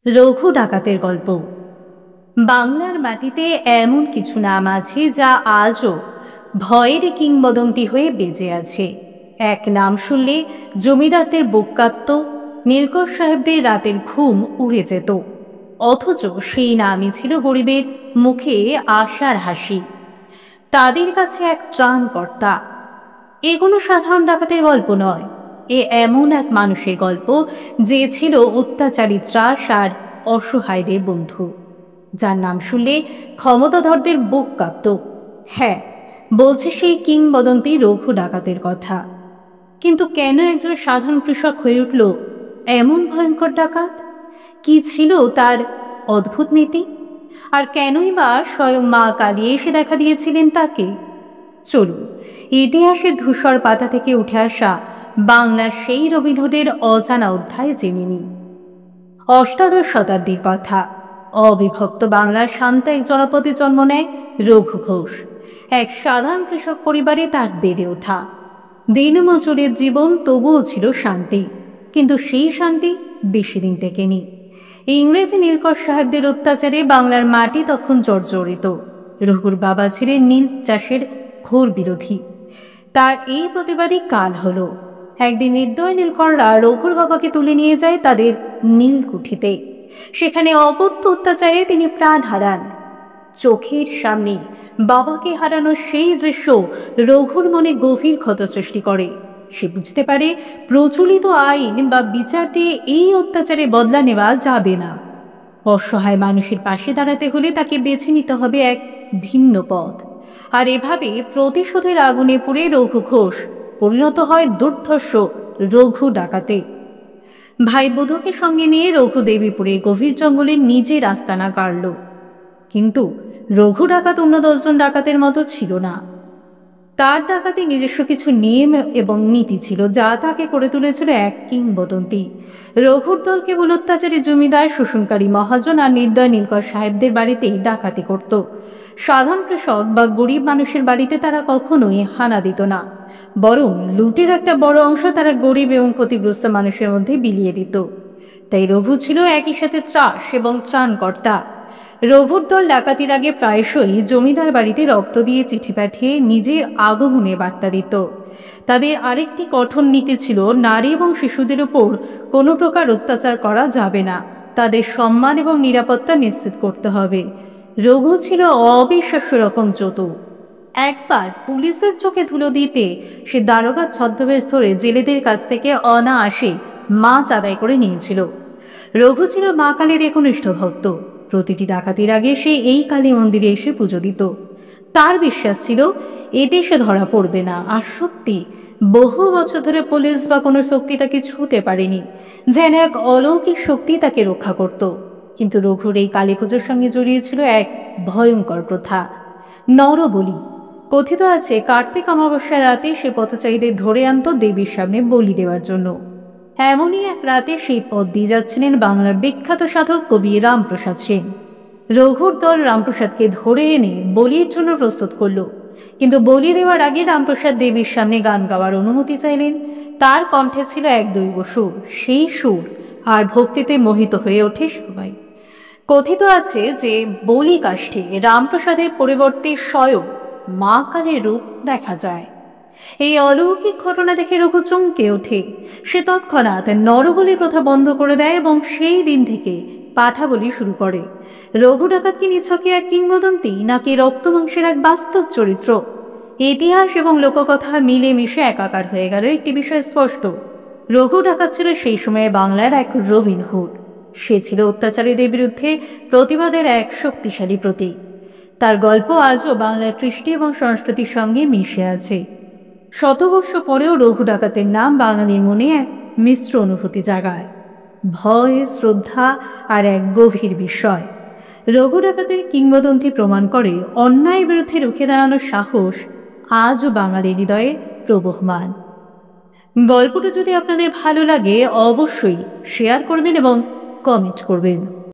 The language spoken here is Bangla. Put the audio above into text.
রঘু ডাকাতের গল্প। বাংলার মাটিতে এমন কিছু নাম আছে যা আজও ভয়ের কিংবদন্তি হয়ে বেঁচে আছে। এক নাম শুনলে জমিদারদের বুক কাঁপত, নীলকর সাহেবদের রাতের ঘুম উড়ে যেত। অথচ সেই নামই ছিল গরিবের মুখে আশার হাসি, তাদের কাছে এক ত্রাণকর্তা। এ কোনো সাধারণ ডাকাতের গল্প নয়, এ এমন এক মানুষের গল্প যে ছিল অত্যাচারী ত্রাস আর অসহায়দের বন্ধু, যার নাম শুনলে ক্ষমতাধরদের বুক কাঁপত। হ্যাঁ, বলছি সেই কিংবদন্তি রঘু ডাকাতের কথা। কিন্তু কেন একজন সাধারণ কৃষক হয়ে উঠল এমন ভয়ঙ্কর ডাকাত? কি ছিল তার অদ্ভুত নীতি? আর কেনই বা স্বয়ং মা কালী এসে দেখা দিয়েছিলেন তাকে? চলুন ইতিহাসের ধূসর পাতা থেকে উঠে আসা বাংলার সেই রবিনহুডের অজানা অধ্যায় জেনে নিই। অষ্টাদশ শতাব্দীর কথা। অবিভক্ত বাংলার শান্ত এক জনপদে জন্ম নেয় রঘু ঘোষ। এক সাধারণ কৃষক পরিবারে তার বেড়ে ওঠা। দিনমজুরের জীবন তবুও ছিল শান্তি, কিন্তু সেই শান্তি বেশি দিন টেকেনি। ইংরেজি নীলকর সাহেবদের অত্যাচারে বাংলার মাটি তখন জর্জরিত। রঘুর বাবা ছিলেন নীল চাষের ঘোর বিরোধী। তার এই প্রতিবাদী কাল হলো। একদিন নির্দয় নীলকররা রঘুর বাবাকে তুলে নিয়ে যায় তাদের নীলকুঠিতে। সেখানে অকথ্য অত্যাচারে তিনি প্রাণ হারান। চোখের সামনে বাবাকে হারানোর সেই দৃশ্য রঘুর মনে গভীর ক্ষত সৃষ্টি করে। সে বুঝতে পারে প্রচলিত আইন বা বিচার দিয়ে এই অত্যাচারে বদলা নেওয়া যাবে না। অসহায় মানুষের পাশে দাঁড়াতে হলে তাকে বেছে নিতে হবে এক ভিন্ন পথ। আর এভাবে প্রতিশোধের আগুনে পুড়ে রঘু ঘোষ পরিণত হয় দুর্ধর্ষ রঘু ডাকাতে। ভাই বুধুকে সঙ্গে নিয়ে রঘু দেবীপুরে গভীর জঙ্গলে নিজের আস্তানা গাড়ল। কিন্তু রঘু ডাকাত অন্য 10 জন ডাকাতের মতো ছিল না। তার ডাকাতে নিজস্ব কিছু নিয়ম এবং নীতি ছিল, যা তাকে করে তুলেছিল এক কিংবদন্তি। রঘুর দল কেবল অত্যাচারী জমিদার, শোষণকারী মহাজন আর নির্দয় নীলকর সাহেবদের বাড়িতেই ডাকাতি করত। সাধারণ কৃষক বা গরিব মানুষের বাড়িতে তারা কখনোই হানা দিত না, বরং লুটের একটা বড় অংশ তারা গরিব এবং ক্ষতিগ্রস্ত মানুষের মধ্যে বিলিয়ে দিত। তাই রঘু ছিল একই সাথে ত্রাস এবং ত্রাণকর্তা। রঘুর দল ডাকাতির আগে প্রায়শই জমিদার বাড়িতে রক্ত দিয়ে চিঠি পাঠিয়ে নিজের আগমনে বার্তা দিত। তাদের আরেকটি কঠোর নীতি ছিল, নারী এবং শিশুদের উপর কোনো প্রকার অত্যাচার করা যাবে না, তাদের সম্মান এবং নিরাপত্তা নিশ্চিত করতে হবে। রঘু ছিল অবিশ্বাস্য রকম চতুর। একবার পুলিশের চোখে ধুলো দিতে সে দারোগার ছদ্মবেশ ধরে জেলেদের কাছ থেকে অনায়াসে মাছ আদায় করে নিয়েছিল। রঘু ছিল মা কালীর একনিষ্ঠ ভক্ত। প্রতিটি ডাকাতির আগে সে এই কালী মন্দিরে এসে পুজো দিত। তার বিশ্বাস ছিল এতে সে ধরা পড়বে না। আর সত্যি, বহু বছর ধরে পুলিশ বা কোনো শক্তি তাকে ছুঁতে পারেনি, যেন এক অলৌকিক শক্তি তাকে রক্ষা করত। কিন্তু রঘুর এই কালী পুজোর সঙ্গে জড়িয়ে ছিল এক ভয়ঙ্কর প্রথা, নরবলি। কথিত আছে কার্তিক অমাবস্যার রাতে সে পথচারীদের ধরে আনত দেবীর সামনে বলি দেওয়ার জন্য। এমনই এক রাতে সেই পথ দিয়ে যাচ্ছিলেন বাংলার বিখ্যাত সাধক কবি রামপ্রসাদ সেন। রঘুর দল রামপ্রসাদকে ধরে এনে বলির জন্য প্রস্তুত করল। কিন্তু বলি দেওয়ার আগে রামপ্রসাদ দেবীর সামনে গান গাওয়ার অনুমতি চাইলেন। তার কণ্ঠে ছিল এক দৈব সুর। সেই সুর আর ভক্তিতে মোহিত হয়ে ওঠে সবাই। কথিত আছে যে বলি কাষ্ঠে রামপ্রসাদের পরিবর্তে স্বয়ং মা কালীর রূপ দেখা যায়। এই অলৌকিক ঘটনা দেখে রঘু চমকে ওঠে। সে তৎক্ষণাৎ নরবলির প্রথা বন্ধ করে দেয় এবং সেই দিন থেকে পাঠা বলি শুরু করে। রঘু ডাকাত কি নিছকে এক কিংবদন্তি, নাকি রক্ত মাংসের এক বাস্তব চরিত্র? ইতিহাস এবং লোককথা মিলেমিশে একাকার হয়ে গেল একটি বিষয় স্পষ্ট: রঘু ডাকাত ছিল সেই সময়ের বাংলার এক রবিনহুড। সে ছিল অত্যাচারীদের বিরুদ্ধে প্রতিবাদের এক শক্তিশালী প্রতীক। তার গল্প আজও বাংলার কৃষ্টি এবং সংস্কৃতির সঙ্গে মিশে আছে। শতবর্ষ পরেও রঘু ডাকাতের নাম বাঙালির মনে এক মিশ্র অনুভূতি জাগায়, ভয়, শ্রদ্ধা আর এক গভীর বিস্ময়। রঘু ডাকাতের কিংবদন্তি প্রমাণ করে অন্যায়ের বিরুদ্ধে রুখে দাঁড়ানোর সাহস আজও বাঙালির হৃদয়ে প্রবহমান। গল্পটা যদি আপনাদের ভালো লাগে অবশ্যই শেয়ার করবেন এবং কমেন্ট করবেন।